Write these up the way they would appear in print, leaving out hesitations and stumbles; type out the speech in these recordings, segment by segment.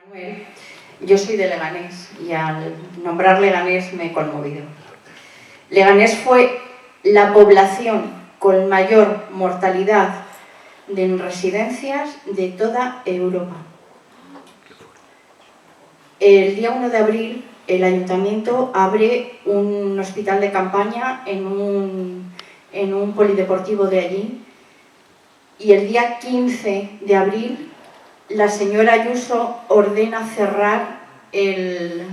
Manuel, yo soy de Leganés y al nombrar Leganés me he conmovido. Leganés fue la población con mayor mortalidad en residencias de toda Europa. El día 1 de abril el ayuntamiento abre un hospital de campaña en un polideportivo de allí, y el día 15 de abril la señora Ayuso ordena cerrar el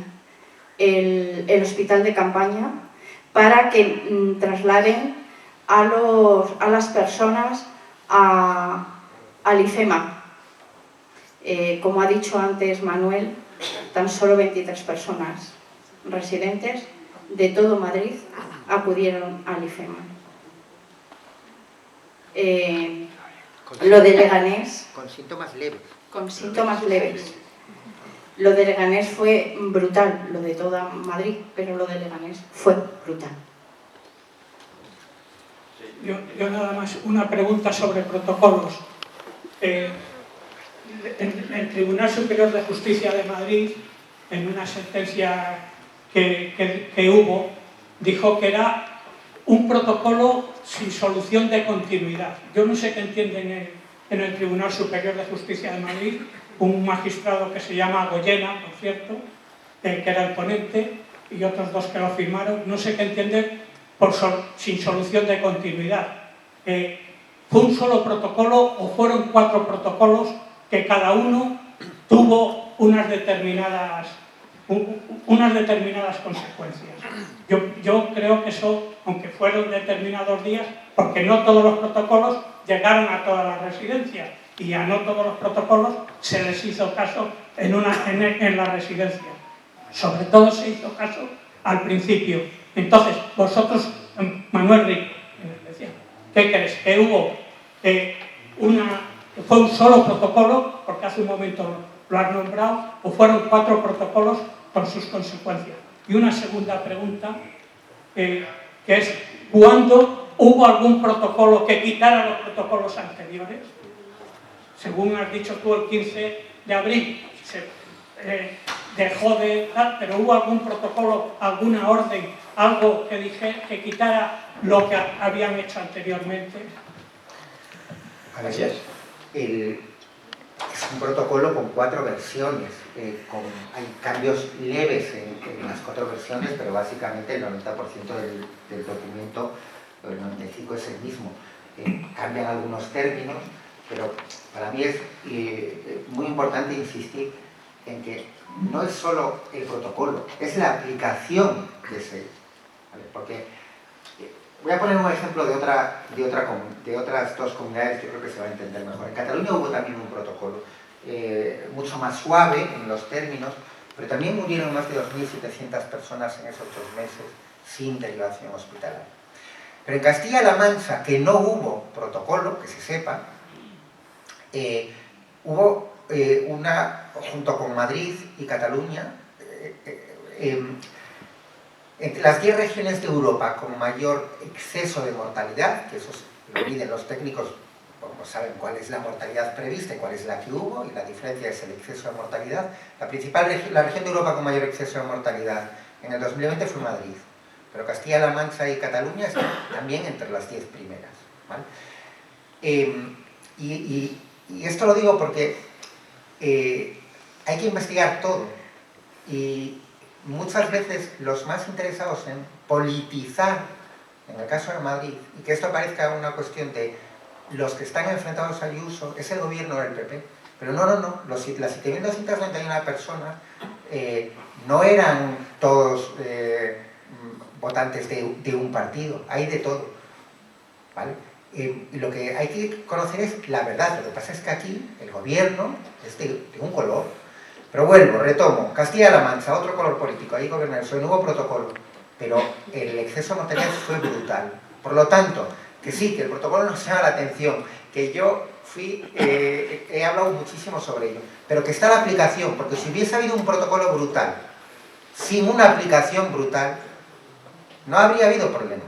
hospital de campaña para que trasladen a las personas al IFEMA. Como ha dicho antes Manuel, tan solo 23 personas residentes de todo Madrid acudieron al IFEMA. Lo de Leganés... Con síntomas leves. Con síntomas leves. Lo de Leganés fue brutal, lo de toda Madrid, pero lo de Leganés fue brutal. Yo nada más una pregunta sobre protocolos. El Tribunal Superior de Justicia de Madrid, en una sentencia que hubo, dijo que era un protocolo sin solución de continuidad. Yo no sé qué entienden en el Tribunal Superior de Justicia de Madrid, un magistrado que se llama Goyena, por cierto, que era el ponente, y otros dos que lo firmaron. No sé qué entienden por sin solución de continuidad. ¿Fue un solo protocolo o fueron 4 protocolos que cada uno tuvo unas determinadas consecuencias? Yo creo que eso, aunque fueron determinados días, porque no todos los protocolos llegaron a todas las residencias, y a no todos los protocolos se les hizo caso en la residencia. Sobre todo se hizo caso al principio. Entonces, vosotros, Manuel Rico, ¿qué crees? ¿Que fue un solo protocolo, porque hace un momento lo has nombrado, o fueron 4 protocolos con sus consecuencias? Y una segunda pregunta, que es, ¿cuándo hubo algún protocolo que quitara los protocolos anteriores? Según has dicho tú, el 15 de abril se dejó de dar, pero ¿hubo algún protocolo, alguna orden, algo que quitara lo que habían hecho anteriormente? Gracias. Es un protocolo con 4 versiones. Hay cambios leves en las 4 versiones, pero básicamente el 90% del documento, el 95% es el mismo. Cambian algunos términos, pero para mí es muy importante insistir en que no es solo el protocolo, es la aplicación de ese. ¿Vale? Porque voy a poner un ejemplo de otras 2 comunidades que creo que se va a entender mejor. En Cataluña hubo también un protocolo mucho más suave en los términos, pero también murieron más de 2.700 personas en esos 2 meses sin derivación hospitalaria. Pero en Castilla-La Mancha, que no hubo protocolo, que se sepa, hubo junto con Madrid y Cataluña, entre las 10 regiones de Europa con mayor exceso de mortalidad, que eso lo miden los técnicos, como saben cuál es la mortalidad prevista y cuál es la que hubo, y la diferencia es el exceso de mortalidad. La región de Europa con mayor exceso de mortalidad en el 2020 fue Madrid, pero Castilla-La Mancha y Cataluña están también entre las 10 primeras. ¿Vale? Y esto lo digo porque hay que investigar todo, y muchas veces los más interesados en politizar, en el caso de Madrid, y que esto parezca una cuestión de los que están enfrentados a Ayuso, es el gobierno del PP. Pero no, las 7.231 personas no eran todos votantes de un partido, hay de todo, ¿vale? Lo que hay que conocer es la verdad. Lo que pasa es que aquí el gobierno es de un color. Pero vuelvo, retomo, Castilla-La Mancha, otro color político, ahí gobierna el PSOE, no hubo protocolo, pero el exceso de mortalidad fue brutal. Por lo tanto, que sí, que el protocolo nos llama la atención, que yo he hablado muchísimo sobre ello, pero que está la aplicación, porque si hubiese habido un protocolo brutal, sin una aplicación brutal, no habría habido problema.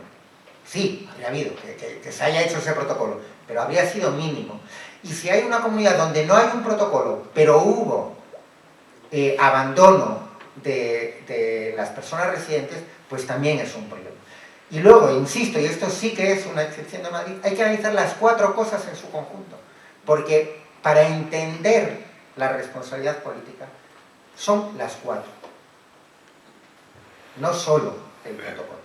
Sí, habría habido, que se haya hecho ese protocolo, pero habría sido mínimo. Y si hay una comunidad donde no hay un protocolo, pero hubo abandono de las personas residentes, pues también es un problema. Y luego, insisto, y esto sí que es una excepción de Madrid, hay que analizar las 4 cosas en su conjunto, porque para entender la responsabilidad política son las 4, no solo el protocolo.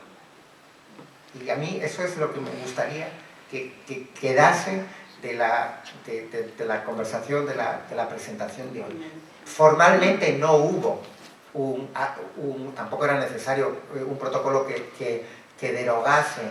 Y a mí eso es lo que me gustaría que quedase de la conversación, de la presentación de hoy. Formalmente no hubo tampoco era necesario un protocolo que derogase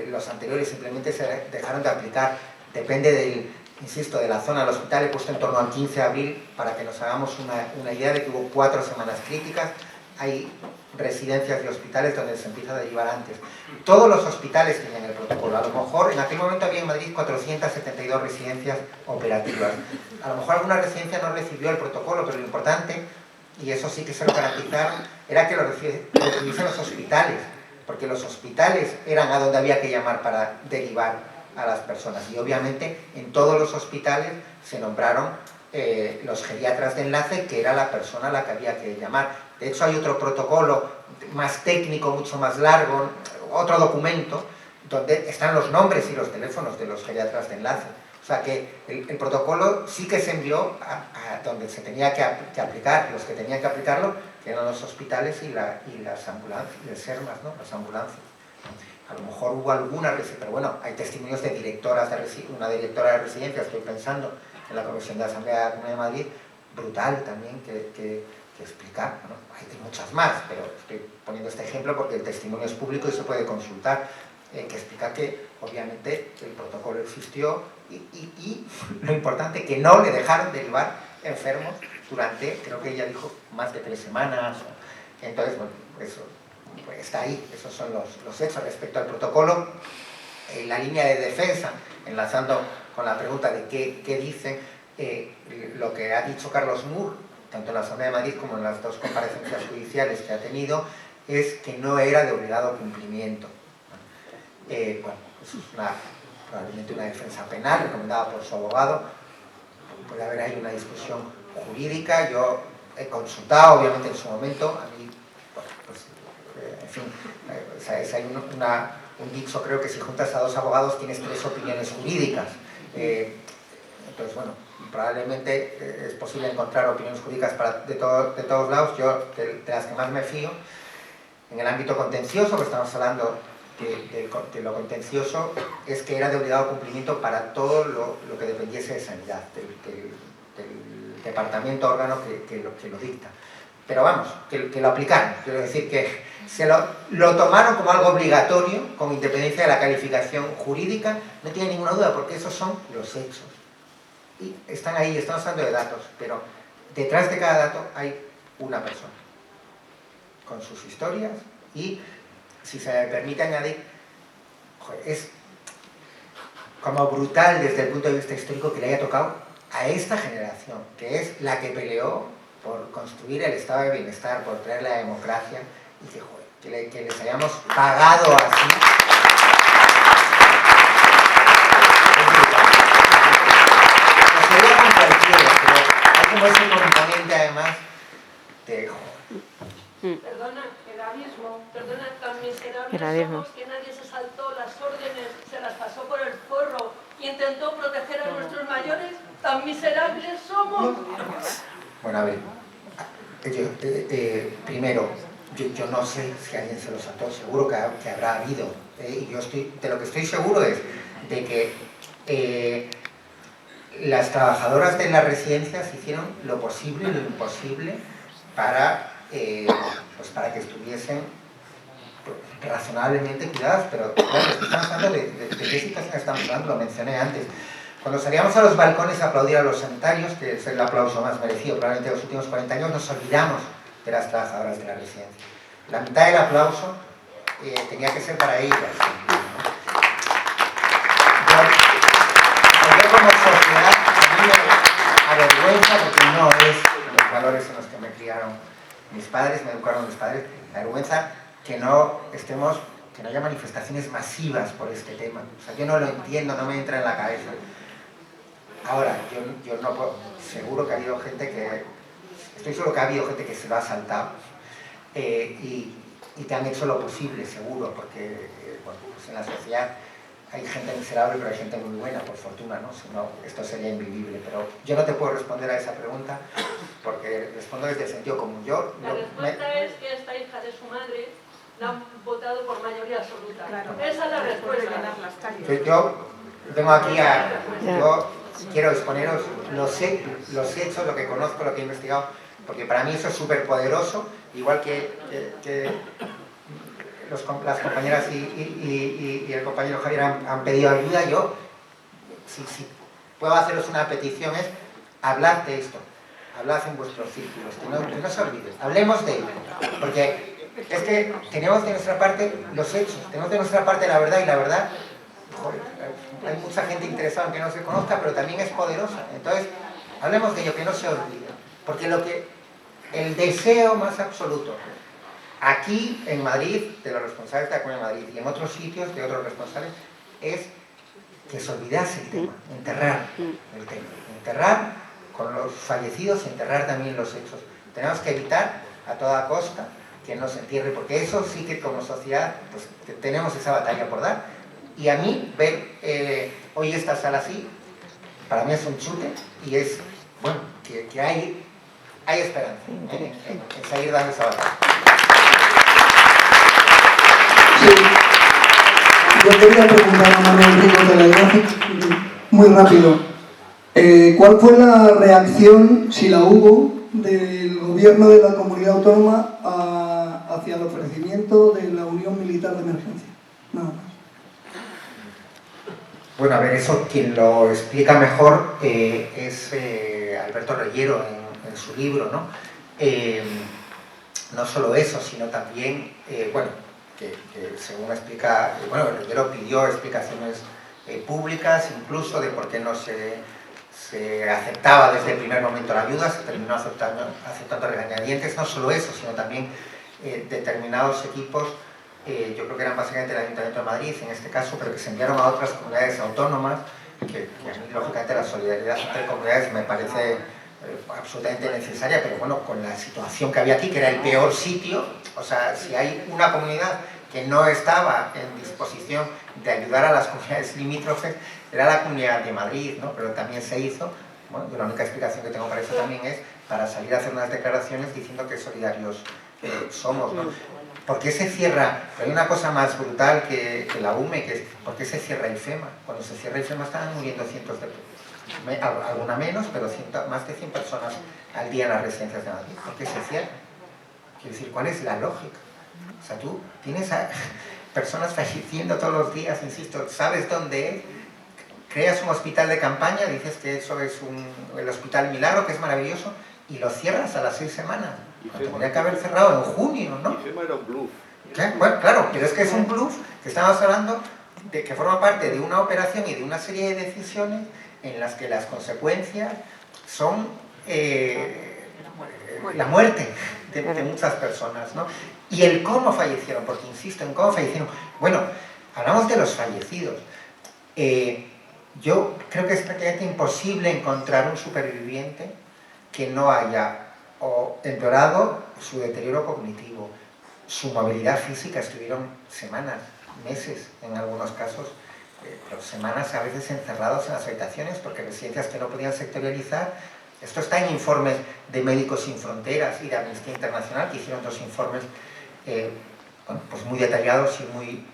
los anteriores, simplemente se dejaron de aplicar. Depende insisto, de la zona del hospital. He puesto en torno al 15 de abril para que nos hagamos una idea de que hubo 4 semanas críticas. Hay residencias y hospitales donde se empieza a derivar antes. Todos los hospitales tenían el protocolo. A lo mejor en aquel momento había en Madrid 472 residencias operativas. A lo mejor alguna residencia no recibió el protocolo, pero lo importante, y eso sí que se lo garantizaron, era que lo recibiesen los hospitales, porque los hospitales eran a donde había que llamar para derivar a las personas. Y obviamente en todos los hospitales se nombraron los geriatras de enlace, que era la persona a la que había que llamar. De hecho, hay otro protocolo más técnico, mucho más largo, otro documento, donde están los nombres y los teléfonos de los geriatras de enlace. O sea que el protocolo sí que se envió a donde se tenía que aplicar, los que tenían que aplicarlo, que eran los hospitales y las ambulancias, y el SERMAS, ¿no? Las ambulancias. A lo mejor hubo alguna residencia, pero bueno, hay testimonios de directoras una directora de residencia, estoy pensando en la Comisión de Asamblea de la Comunidad de Madrid, brutal también, que explicar, ¿no? Hay muchas más, pero estoy poniendo este ejemplo porque el testimonio es público y se puede consultar, que explica que obviamente el protocolo existió y lo importante, que no le dejaron derivar enfermos durante, creo que ella dijo, más de 3 semanas. Entonces, bueno, eso pues está ahí, esos son los hechos respecto al protocolo. La línea de defensa, enlazando con la pregunta de qué dicen, lo que ha dicho Carlos Moore, tanto en la Asamblea de Madrid como en las 2 comparecencias judiciales que ha tenido, es que no era de obligado cumplimiento. Bueno, eso es probablemente una defensa penal recomendada por su abogado. Puede haber ahí una discusión jurídica. Yo he consultado, obviamente, en su momento. A mí, bueno, pues, en fin, hay un dicho, creo que si juntas a 2 abogados tienes 3 opiniones jurídicas. Entonces, bueno, probablemente es posible encontrar opiniones jurídicas de todos lados. Yo, de las que más me fío, en el ámbito contencioso, que estamos hablando de lo contencioso, es que era de obligado cumplimiento para todo lo que dependiese de sanidad, del departamento órgano que lo dicta. Pero vamos, que lo aplicaron. Quiero decir que lo tomaron como algo obligatorio, con independencia de la calificación jurídica. No tiene ninguna duda, porque esos son los hechos. Y están ahí, estamos hablando de datos, pero detrás de cada dato hay una persona, con sus historias, y si se me permite añadir, es como brutal desde el punto de vista histórico que le haya tocado a esta generación, que es la que peleó por construir el estado de bienestar, por traer la democracia, y que les hayamos pagado así. Sería con cualquiera, pero hay como ese componente además de... Perdona, tan miserables somos que nadie se saltó las órdenes, se las pasó por el forro y intentó proteger a nuestros mayores. Tan miserables somos. Bueno, a ver, primero, yo no sé si alguien se lo saltó, seguro que habrá habido, y yo de lo que estoy seguro es de que las trabajadoras de las residencias hicieron lo posible y lo imposible para que estuviesen razonablemente cuidadas, pero claro, estamos hablando de qué situación estamos hablando, lo mencioné antes. Cuando salíamos a los balcones a aplaudir a los sanitarios, que es el aplauso más merecido probablemente de los últimos 40 años, nos olvidamos de las trabajadoras de la residencia. La mitad del aplauso tenía que ser para ellas. Yo como sociedad, a mí me avergüenza, porque no es los valores en los que me criaron mis padres, me educaron mis padres, me avergüenza que no haya manifestaciones masivas por este tema. O sea, yo no lo entiendo, no me entra en la cabeza. Ahora, yo no puedo, seguro que ha habido gente que estoy seguro que ha habido gente que se lo ha saltado y que han hecho lo posible, seguro, porque bueno, pues en la sociedad hay gente miserable, pero hay gente muy buena, por fortuna, ¿no? Si no, esto sería invivible. Pero yo no te puedo responder a esa pregunta, porque respondo desde el sentido común. La respuesta es que esta hija de su madre la han votado por mayoría absoluta. Claro. Esa es la respuesta. Yo tengo aquí yo quiero exponeros los hechos, lo que conozco, lo que he investigado, porque para mí eso es súper poderoso, igual que las compañeras y el compañero Javier han pedido ayuda. Yo, si puedo haceros una petición, es hablad de esto, hablad en vuestros círculos, que no se olviden, hablemos de ello, porque es que tenemos de nuestra parte los hechos, tenemos de nuestra parte la verdad, y la verdad, joder, hay mucha gente interesada en que no se conozca, pero también es poderosa. Entonces, hablemos de ello, que no se olvide, porque el deseo más absoluto aquí en Madrid, de los responsables de la Comunidad de Madrid, y en otros sitios de otros responsables, es que se olvidase el tema, enterrar el tema, enterrar con los fallecidos, enterrar también los hechos. Tenemos que evitar a toda costa que no se entierre, porque eso sí que como sociedad pues, tenemos esa batalla por dar. Y a mí, ver hoy esta sala así, para mí es un chute, y es, bueno, que hay esperanza en seguir dando esa batalla. Sí. Yo quería preguntar a Manuel Rico Telegraphic, muy rápido. ¿Cuál fue la reacción, si la hubo, del gobierno de la comunidad autónoma hacia el ofrecimiento de la Unión Militar de Emergencia? Nada más. Bueno, a ver, eso quien lo explica mejor es Alberto Reyero en su libro, ¿no? No solo eso, sino también, bueno, que según explica, bueno, Reyero pidió explicaciones públicas, incluso de por qué no se aceptaba desde el primer momento la ayuda, se terminó aceptando regañadientes. No solo eso, sino también determinados equipos, yo creo que eran básicamente el Ayuntamiento de Madrid en este caso, pero que se enviaron a otras comunidades autónomas, que a mí lógicamente la solidaridad entre comunidades me parece absolutamente necesaria, pero bueno, con la situación que había aquí, que era el peor sitio, o sea, si hay una comunidad que no estaba en disposición de ayudar a las comunidades limítrofes, era la Comunidad de Madrid, ¿no? Pero también se hizo, bueno, yo la única explicación que tengo para eso también es para salir a hacer unas declaraciones diciendo que solidarios somos, ¿no? ¿Por qué se cierra? Hay una cosa más brutal que la UME, que es ¿por qué se cierra el FEMA? Cuando se cierra el FEMA estaban muriendo cientos de personas, alguna menos, pero más de 100 personas al día en las residencias de Madrid. ¿Por qué se cierra? Quiero decir, ¿cuál es la lógica? O sea, tú tienes a personas falleciendo todos los días, insisto, ¿sabes dónde es? Creas un hospital de campaña, dices que eso es el Hospital Milagro, que es maravilloso, y lo cierras a las 6 semanas. Tendría que haber cerrado en junio, ¿no? Y FEMA era un bluff. Bueno, claro, pero es que es un bluff que estamos hablando de que forma parte de una operación y de una serie de decisiones en las que las consecuencias son la muerte de muchas personas, ¿no? Y el cómo fallecieron, porque insisto en cómo fallecieron. Bueno, hablamos de los fallecidos. Yo creo que es prácticamente imposible encontrar un superviviente que no haya o empeorado su deterioro cognitivo, su movilidad física. Estuvieron semanas, meses en algunos casos, pero semanas a veces encerrados en las habitaciones porque residencias que no podían sectorializar. Esto está en informes de Médicos Sin Fronteras y de Amnistía Internacional, que hicieron 2 informes bueno, pues muy detallados y muy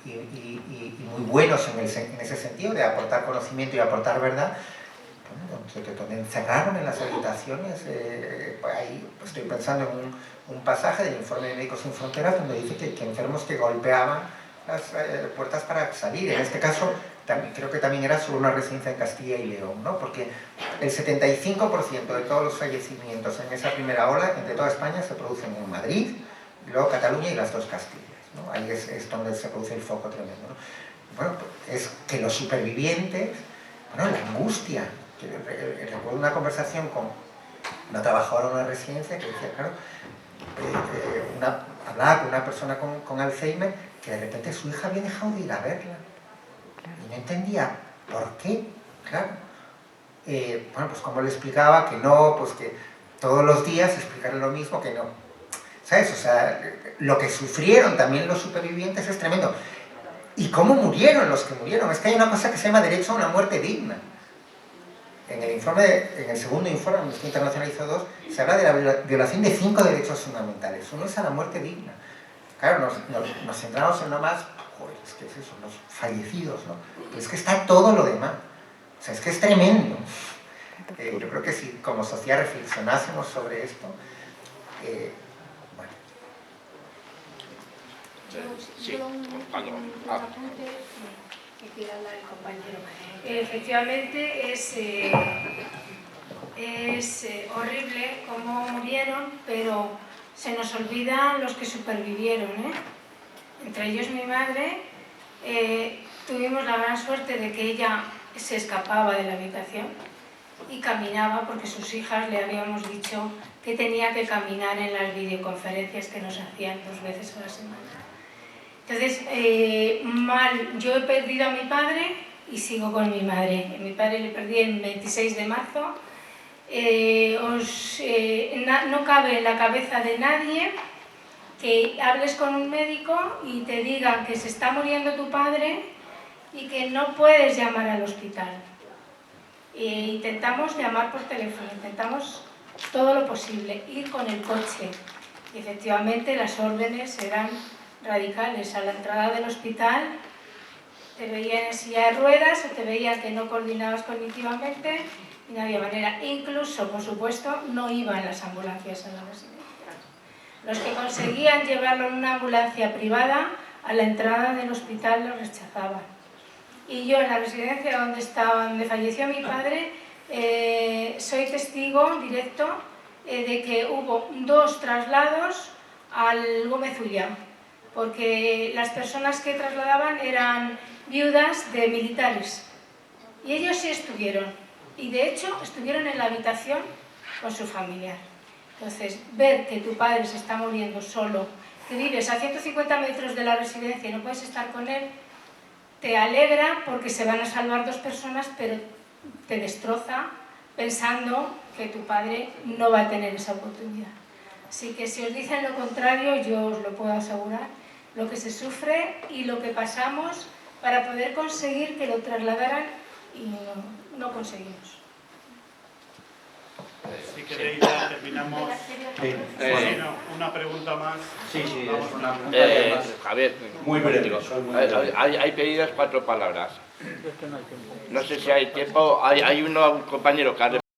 buenos en ese sentido, de aportar conocimiento y aportar verdad, bueno, donde encerraron en las habitaciones. Ahí estoy pensando en un pasaje del informe de Médicos Sin Fronteras donde dice que enfermos que golpeaban las puertas para salir. En este caso, creo que también era sobre una residencia en Castilla y León, ¿no? Porque el 75% de todos los fallecimientos en esa primera ola, entre toda España, se producen en Madrid, luego Cataluña y las 2 Castillas, ¿no? Ahí es donde se produce el foco tremendo, ¿no? Bueno, pues es que los supervivientes, bueno, la angustia. Recuerdo una conversación con una trabajadora de una residencia que decía, claro, hablaba con una persona con Alzheimer, que de repente su hija había dejado de ir a verla y no entendía por qué. Claro, bueno, pues como le explicaba que no, pues que todos los días explicarle lo mismo que no. ¿Sabes? O sea, lo que sufrieron también los supervivientes es tremendo. ¿Y cómo murieron los que murieron? Es que hay una cosa que se llama derecho a una muerte digna. En el segundo informe, Amnistía Internacional hizo 2, se habla de la violación de 5 derechos fundamentales. Uno es a la muerte digna. Claro, nos centramos en lo más, joder, es que es eso, los fallecidos, ¿no? Pero es que está todo lo demás. O sea, es que es tremendo. Yo creo que si como sociedad reflexionásemos sobre esto, bueno. Sí, apunte que quiera hablar el compañero. Efectivamente es horrible cómo murieron, pero se nos olvidan los que supervivieron, ¿eh? Entre ellos mi madre. Tuvimos la gran suerte de que ella se escapaba de la habitación y caminaba, porque sus hijas le habíamos dicho que tenía que caminar en las videoconferencias que nos hacían 2 veces a la semana. Entonces, yo he perdido a mi padre y sigo con mi madre. Mi padre le perdí el 26 de marzo. No cabe en la cabeza de nadie que hables con un médico y te diga que se está muriendo tu padre y que no puedes llamar al hospital. Intentamos llamar por teléfono, intentamos todo lo posible, ir con el coche. Y efectivamente las órdenes eran radicales. A la entrada del hospital te veían en silla de ruedas o te veían que no coordinabas cognitivamente y no había manera. Incluso, por supuesto, no iban las ambulancias a la residencia. Los que conseguían llevarlo en una ambulancia privada, a la entrada del hospital lo rechazaban. Y yo en la residencia donde falleció mi padre, soy testigo directo de que hubo 2 traslados al Gómez Ullá, porque las personas que trasladaban eran viudas de militares. Y ellos sí estuvieron, y de hecho estuvieron en la habitación con su familiar. Entonces, ver que tu padre se está muriendo solo, que vives a 150 metros de la residencia y no puedes estar con él, te alegra porque se van a salvar 2 personas, pero te destroza pensando que tu padre no va a tener esa oportunidad. Así que si os dicen lo contrario, yo os lo puedo asegurar, lo que se sufre y lo que pasamos para poder conseguir que lo trasladaran y no conseguimos. Si queréis ya terminamos. Una pregunta más. Sí, vamos, una pregunta más. Javier, Muy breve. hay pedidas 4 palabras. No sé si hay tiempo. Hay un compañero que ha